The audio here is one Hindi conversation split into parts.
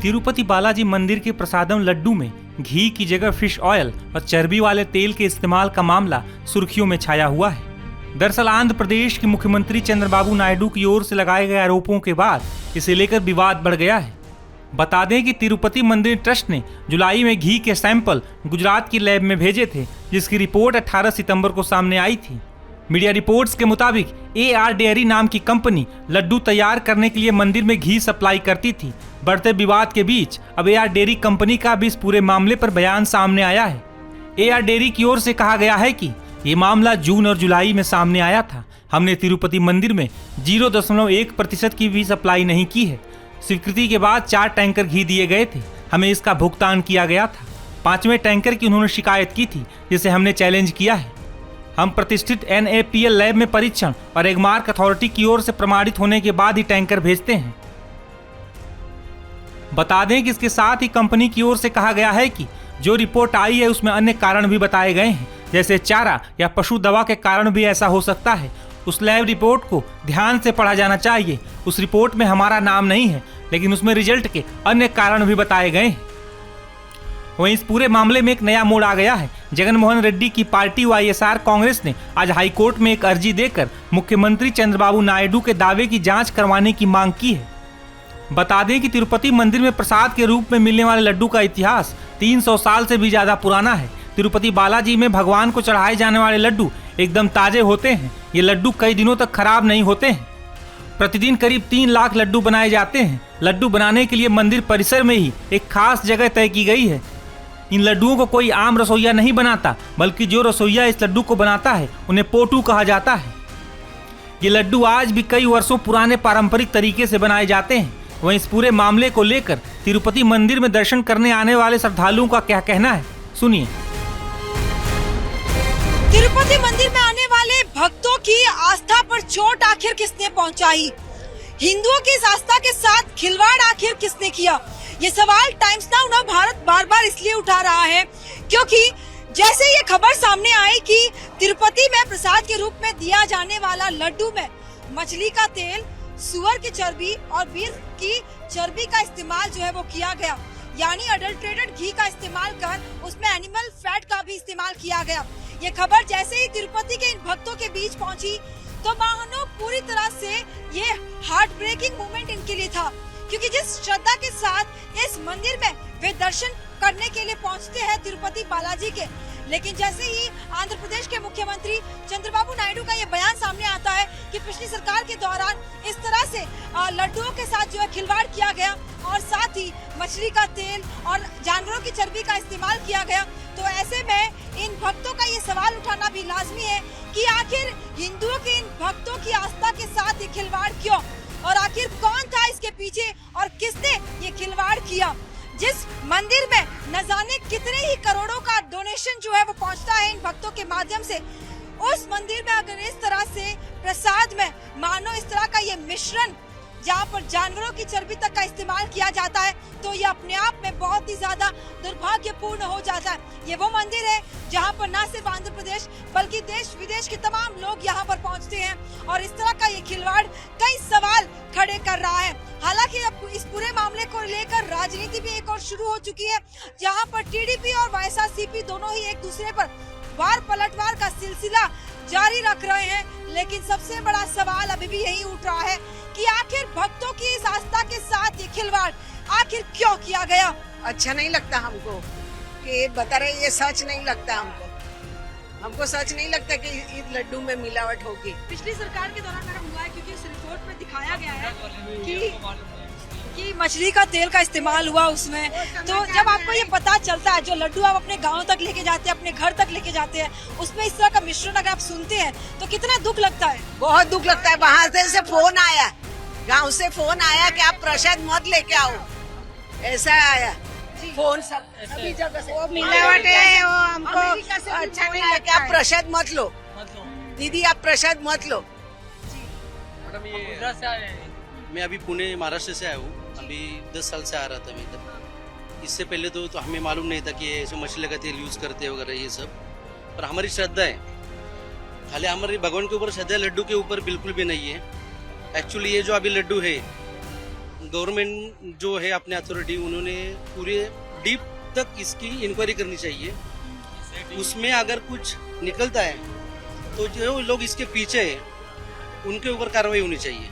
तिरुपति बालाजी मंदिर के प्रसादम लड्डू में घी की जगह फिश ऑयल और चर्बी वाले तेल के इस्तेमाल का मामला सुर्खियों में छाया हुआ है। दरअसल आंध्र प्रदेश के मुख्यमंत्री चंद्रबाबू नायडू की ओर से लगाए गए आरोपों के बाद इसे लेकर विवाद बढ़ गया है। बता दें कि तिरुपति मंदिर ट्रस्ट ने जुलाई में घी के सैंपल गुजरात की लैब में भेजे थे, जिसकी रिपोर्ट 18 सितंबर को सामने आई थी। मीडिया रिपोर्ट्स के मुताबिक AR डेयरी नाम की कंपनी लड्डू तैयार करने के लिए मंदिर में घी सप्लाई करती थी। बढ़ते विवाद के बीच अब AR डेयरी कंपनी का भी इस पूरे मामले पर बयान सामने आया है। AR डेयरी की ओर से कहा गया है कि ये मामला जून और जुलाई में सामने आया था। हमने तिरुपति मंदिर में 0.1% की भी सप्लाई नहीं की है। स्वीकृति के बाद 4 टैंकर घी दिए गए थे, हमें इसका भुगतान किया गया था। 5वें टैंकर की उन्होंने शिकायत की थी, जिसे हमने चैलेंज किया है। हम प्रतिष्ठित NAPL लैब में परीक्षण और एगमार्क अथॉरिटी की ओर से प्रमाणित होने के बाद ही टैंकर भेजते हैं। बता दें कि इसके साथ ही कंपनी की ओर से कहा गया है कि जो रिपोर्ट आई है उसमें अन्य कारण भी बताए गए हैं, जैसे चारा या पशु दवा के कारण भी ऐसा हो सकता है। उस लैब रिपोर्ट को ध्यान से पढ़ा जाना चाहिए। उस रिपोर्ट में हमारा नाम नहीं है, लेकिन उसमें रिजल्ट के अन्य कारण भी बताए गए हैं। वहीं इस पूरे मामले में एक नया मोड़ आ गया है। जगनमोहन रेड्डी की पार्टी YSR कांग्रेस ने आज हाईकोर्ट में एक अर्जी देकर मुख्यमंत्री चंद्रबाबू नायडू के दावे की जांच करवाने की मांग की है। बता दें कि तिरुपति मंदिर में प्रसाद के रूप में मिलने वाले लड्डू का इतिहास 300 साल से भी ज्यादा पुराना है। तिरुपति बालाजी में भगवान को चढ़ाए जाने वाले लड्डू एकदम ताजे होते हैं। ये लड्डू कई दिनों तक खराब नहीं होते हैं। प्रतिदिन करीब 3 लाख लड्डू बनाए जाते हैं। लड्डू बनाने के लिए मंदिर परिसर में ही एक खास जगह तय की गई है। इन लड्डुओं को कोई आम रसोइया नहीं बनाता, बल्कि जो रसोइया इस लड्डू को बनाता है उन्हें पोटू कहा जाता है। ये लड्डू आज भी कई वर्षों पुराने पारंपरिक तरीके से बनाए जाते हैं। वहीं इस पूरे मामले को लेकर तिरुपति मंदिर में दर्शन करने आने वाले श्रद्धालुओं का क्या कहना है, सुनिए। तिरुपति मंदिर में आने वाले भक्तों की आस्था पर चोट आखिर किसने पहुंचाई? हिंदुओं की इस आस्था के साथ खिलवाड़ आखिर किसने किया? ये सवाल टाइम्स नाउ ना भारत बार बार इसलिए उठा रहा है क्योंकि जैसे ये खबर सामने आई कि तिरुपति में प्रसाद के रूप में दिया जाने वाला लड्डू में मछली का तेल, सुअर की चर्बी और बीफ की चर्बी का इस्तेमाल जो है वो किया गया, यानी अडल्ट्रेटेड घी का इस्तेमाल कर उसमें एनिमल फैट का भी इस्तेमाल किया गया। ये खबर जैसे ही तिरुपति के इन भक्तों के बीच पहुंची तो मानो पूरी तरह से ये हार्ट ब्रेकिंग मोमेंट इनके लिए था, क्योंकि जिस श्रद्धा के साथ इस मंदिर में वे दर्शन करने के लिए पहुंचते हैं तिरुपति बालाजी के, लेकिन जैसे ही आंध्र प्रदेश के मुख्यमंत्री चंद्रबाबू नायडू का ये बयान सामने आता है कि पिछली सरकार के दौरान इस तरह से लड्डुओं के साथ जो है खिलवाड़ किया गया और साथ ही मछली का तेल और जानवरों की चर्बी का इस्तेमाल किया गया, तो ऐसे में इन भक्तों का ये सवाल उठाना भी लाजमी है कि आखिर हिंदुओं के इन भक्तों की आस्था के साथ ये खिलवाड़ क्यों, और आखिर कौन था इसके पीछे और किसने ये खिलवाड़ किया। जिस मंदिर में न जाने कितने ही करोड़ों का डोनेशन जो है वो पहुंचता है इन भक्तों के माध्यम से, उस मंदिर में अगर इस तरह से प्रसाद में मानो इस तरह का ये मिश्रण जहाँ पर जानवरों की चर्बी तक का इस्तेमाल किया जाता है, तो ये अपने आप में बहुत ही ज्यादा दुर्भाग्यपूर्ण हो जाता है। ये वो मंदिर है जहाँ पर न सिर्फ आंध्र प्रदेश बल्कि देश विदेश के तमाम लोग यहाँ पर पहुँचते हैं, और इस तरह का ये खिलवाड़ कई सवाल खड़े कर रहा है। हालांकि अब इस पूरे मामले को लेकर राजनीति भी एक और शुरू हो चुकी है, जहाँ पर TDP और YSRCP दोनों ही एक दूसरे पर वार पलटवार का सिलसिला जारी रख रहे हैं। लेकिन सबसे बड़ा सवाल अभी भी यही उठ रहा है कि आखिर भक्तों की इस आस्था के साथ ये खिलवाड़ आखिर क्यों किया गया। अच्छा नहीं लगता हमको कि बता रहे, ये सच नहीं लगता हमको सच नहीं लगता कि इस लड्डू में मिलावट होगी। पिछली सरकार के दौरान मैडम हुआ है, क्योंकि इस रिपोर्ट में दिखाया गया है कि मछली का तेल का इस्तेमाल हुआ उसमें। तो जब आपको ये पता चलता है, जो लड्डू आप अपने गांव तक लेके जाते हैं, अपने घर तक लेके जाते हैं, उसमें इस तरह का मिश्रण अगर आप सुनते हैं तो कितना दुख लगता है। बहुत दुख लगता है। वहाँ से फोन आया, गांव से फोन आया कि आप प्रसाद मत लेके आओ, ऐसा आया फोन सभी जगह से। वो मिलावट है, वो हमको अच्छा नहीं लगा। आप प्रसाद मत लो दीदी, आप प्रसाद मत लो। मैं अभी पुणे महाराष्ट्र से आया हूँ। अभी 10 साल से आ रहा था मैं इधर। इससे पहले तो हमें मालूम नहीं था कि ऐसे मछली का तेल यूज करते वगैरह ये सब, पर हमारी श्रद्धा है। खाली हमारी भगवान के ऊपर श्रद्धा, लड्डू के ऊपर बिल्कुल भी नहीं है। एक्चुअली ये जो अभी लड्डू है गवर्नमेंट जो है अपने अथॉरिटी, उन्होंने पूरे डीप तक इसकी इंक्वायरी करनी चाहिए। उसमें अगर कुछ निकलता है तो जो लोग इसके पीछे हैं उनके ऊपर कार्रवाई होनी चाहिए।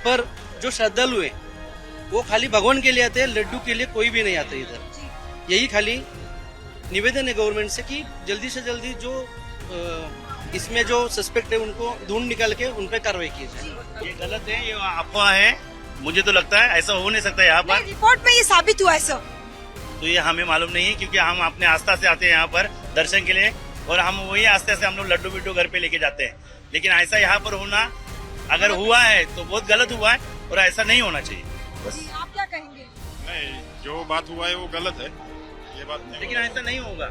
पर जो श्रद्धालु हैं वो खाली भगवान के लिए आते हैं, लड्डू के लिए कोई भी नहीं आता इधर। यही खाली निवेदन है गवर्नमेंट से कि जल्दी से जल्दी जो इसमें जो सस्पेक्ट है उनको ढूंढ निकाल के उन पर कार्रवाई की जाए। ये गलत है, ये अफवाह है। मुझे तो लगता है ऐसा हो नहीं सकता यहाँ पर। रिपोर्ट में ये साबित हुआ है सर। तो ये हमें मालूम नहीं है, क्योंकि हम अपने आस्था से आते हैं यहाँ पर दर्शन के लिए, और हम वही आस्था से हम लोग लड्डू बिड्डू घर पे लेके जाते हैं। लेकिन ऐसा यहाँ पर होना अगर हुआ है तो बहुत गलत हुआ है, और ऐसा नहीं होना चाहिए। बस जी, आप क्या कहेंगे? नहीं, जो बात हुआ है वो गलत है, ये बात नहीं। लेकिन ऐसा नहीं होगा,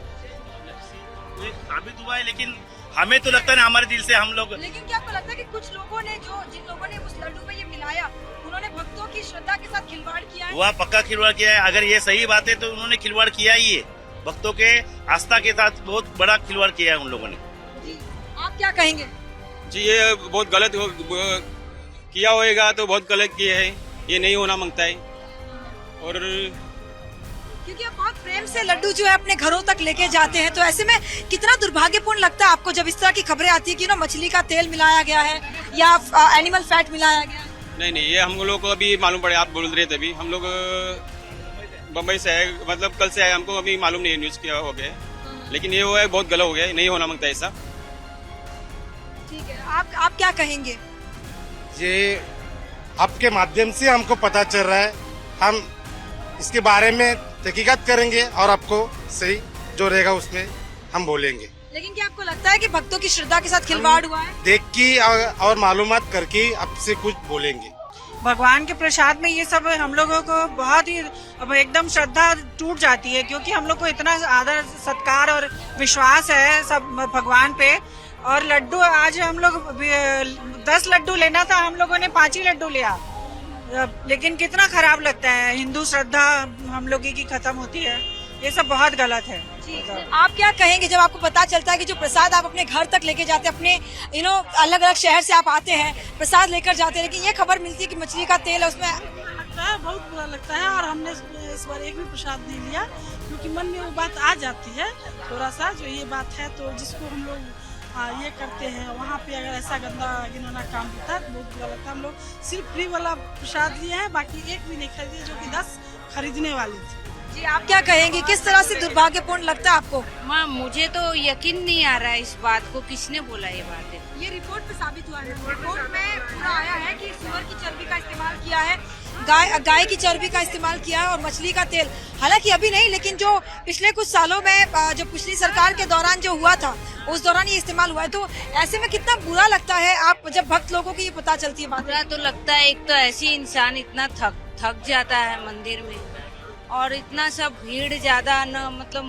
ये साबित हुआ है। लेकिन हमें तो लगता है ना, हमारे दिल से हम लोग। लेकिन क्या आपको लगता है कि कुछ लोगों ने जिन लोगों ने उस लड्डू में ये मिलाया, उन्होंने भक्तों की श्रद्धा के साथ खिलवाड़ किया है? वह पक्का खिलवाड़ किया है। अगर ये सही बात है तो उन्होंने खिलवाड़ किया ही है, भक्तों के आस्था के साथ बहुत बड़ा खिलवाड़ किया है उन लोगों ने। जी, आप क्या कहेंगे? जी, ये बहुत गलत किया होएगा तो बहुत गलत किया है, ये नहीं होना मांगता है। और क्योंकि आप बहुत प्रेम से लड्डू जो है अपने घरों तक लेके जाते हैं, तो ऐसे में कितना दुर्भाग्यपूर्ण लगता है आपको जब इस तरह की खबरें आती है कि मछली का तेल मिलाया गया है या एनिमल फैट मिलाया गया है? नहीं, ये हम लोग को अभी मालूम पड़े, आप बोल रहे थे अभी। हम लोग बम्बई से आए, मतलब कल से आए, हमको अभी मालूम नहीं है, न्यूज क्या हो गया है। लेकिन ये हुआ है बहुत गलत हो गया है, नहीं होना मांगता ऐसा। ठीक है, आप क्या कहेंगे? ये आपके माध्यम से हमको पता चल रहा है, हम इसके बारे में तहकीकात करेंगे और आपको सही जो रहेगा उसमें हम बोलेंगे। लेकिन क्या आपको लगता है कि भक्तों की श्रद्धा के साथ खिलवाड़ हुआ है? देख के और मालूमात करके आपसे कुछ बोलेंगे। भगवान के प्रसाद में ये सब हम लोगों को बहुत ही अब एकदम श्रद्धा टूट जाती है, क्योंकि हम लोग को इतना आदर सत्कार और विश्वास है सब भगवान पे। और लड्डू आज हम लोग 10 लड्डू लेना था, हम लोगों ने 5 ही लड्डू लिया। लेकिन कितना खराब लगता है, हिंदू श्रद्धा हम लोगों की खत्म होती है, ये सब बहुत गलत है। आप क्या कहेंगे जब आपको पता चलता है कि जो प्रसाद आप अपने घर तक लेके जाते हैं, अपने अलग अलग शहर से आप आते हैं, प्रसाद लेकर जाते हैं, लेकिन ये खबर मिलती है कि मछली का तेल है उसमें? लगता है, बहुत बुरा लगता है। और हमने इस बार एक भी प्रसाद नहीं लिया, क्योंकि मन में वो बात आ जाती है थोड़ा सा, जो ये बात है तो जिसको हम लोग ये करते हैं, वहाँ पे अगर ऐसा गंदा घिनौना काम होता है तो बहुत बुरा लगता है। हम लोग सिर्फ फ्री वाला प्रसाद लिए हैं, बाकी एक भी नहीं खरीदे, जो कि 10 खरीदने वाली थी। जी, आप क्या कहेंगे, किस तरह से दुर्भाग्यपूर्ण लगता है आपको? माँ, मुझे तो यकीन नहीं आ रहा है इस बात को, किसने बोला ये बात है? ये रिपोर्ट में साबित हुआ है, रिपोर्ट में पूरा आया है कि सुअर की चर्बी का इस्तेमाल किया है, गाय की चर्बी का इस्तेमाल किया है और मछली का तेल। हालांकि अभी नहीं, लेकिन जो पिछले कुछ सालों में जो पिछली सरकार के दौरान जो हुआ था, उस दौरान ये इस्तेमाल हुआ है। तो ऐसे में कितना बुरा लगता है आप जब भक्त लोगों की ये पता चलती है बात? बुरा तो लगता है, एक तो ऐसी इंसान इतना थक जाता है मंदिर में, और इतना सब भीड़ ज्यादा न, मतलब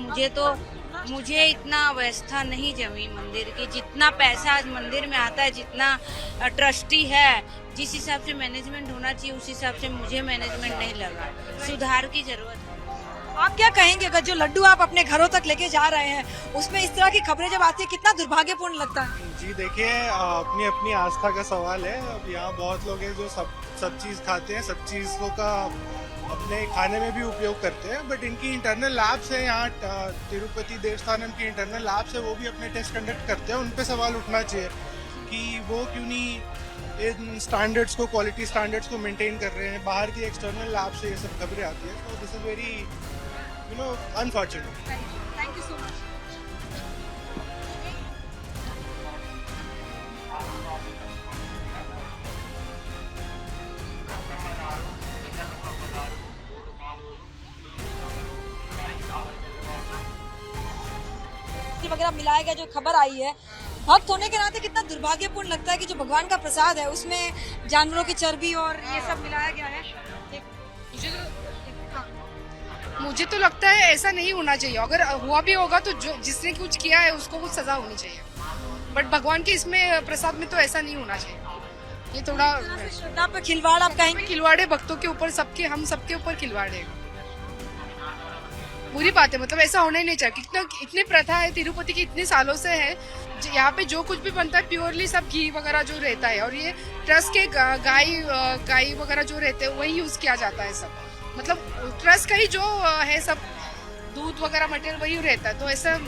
मुझे इतना व्यवस्था नहीं जमी मंदिर की। जितना पैसा आज मंदिर में आता है, जितना ट्रस्टी है, जिस हिसाब से मैनेजमेंट होना चाहिए उस हिसाब से मुझे मैनेजमेंट नहीं लगा, सुधार की जरूरत है। आप क्या कहेंगे, अगर जो लड्डू आप अपने घरों तक लेके जा रहे हैं, उसमें इस तरह की खबरें जब आती है, कितना दुर्भाग्यपूर्ण लगता है? जी देखिए, अपनी अपनी आस्था का सवाल है। अब यहाँ बहुत लोग हैं जो सब चीज़ खाते हैं, सब चीज़ों का अपने खाने में भी उपयोग करते हैं, बट इनकी इंटरनल लैब्स है यहाँ, तिरुपति देवस्थानम की इंटरनल लैब्स है, वो भी अपने टेस्ट कंडक्ट करते हैं। उन पे सवाल उठना चाहिए कि वो क्यों नहीं इन स्टैंडर्ड्स को, क्वालिटी स्टैंडर्ड्स को मेंटेन कर रहे हैं। बाहर की एक्सटर्नल लैब से ये सब खबरें आती है, तो this is very unfortunate. Thank you so much. वगैरह मिलाया गया जो खबर आई है, भक्त होने के नाते कितना दुर्भाग्यपूर्ण लगता है कि जो भगवान का प्रसाद है उसमें जानवरों की चर्बी और ये सब मिलाया गया है। मुझे तो लगता है ऐसा नहीं होना चाहिए। अगर हुआ भी होगा तो जो जिसने कुछ किया है उसको कुछ सजा होनी चाहिए, बट भगवान के इसमें प्रसाद में तो ऐसा नहीं होना चाहिए। ये थोड़ा श्रद्धा पर खिलवाड़ आप कहेंगे? खिलवाड़ है भक्तों के ऊपर, हम सबके ऊपर खिलवाड़ है। बुरी बात है, मतलब ऐसा होना ही नहीं चाहिए। कितना इतनी प्रथा है तिरुपति की, इतने सालों से है। यहाँ पे जो कुछ भी बनता है प्योरली सब घी वगैरह जो रहता है, और ये ट्रस्ट के गाय वगैरह जो रहते हैं वही यूज किया जाता है सब, मतलब ट्रस्ट का ही जो है सब दूध वगैरह मटेरियल वही रहता है। तो ऐसा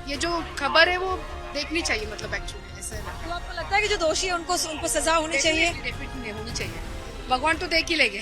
ये जो खबर है वो देखनी चाहिए, मतलब एक्चुअली ऐसा है। तो आपको लगता है कि जो दोषी है उनको सजा होनी चाहिए? डेफिनेटली होनी चाहिए, भगवान तो देख ही लेंगे।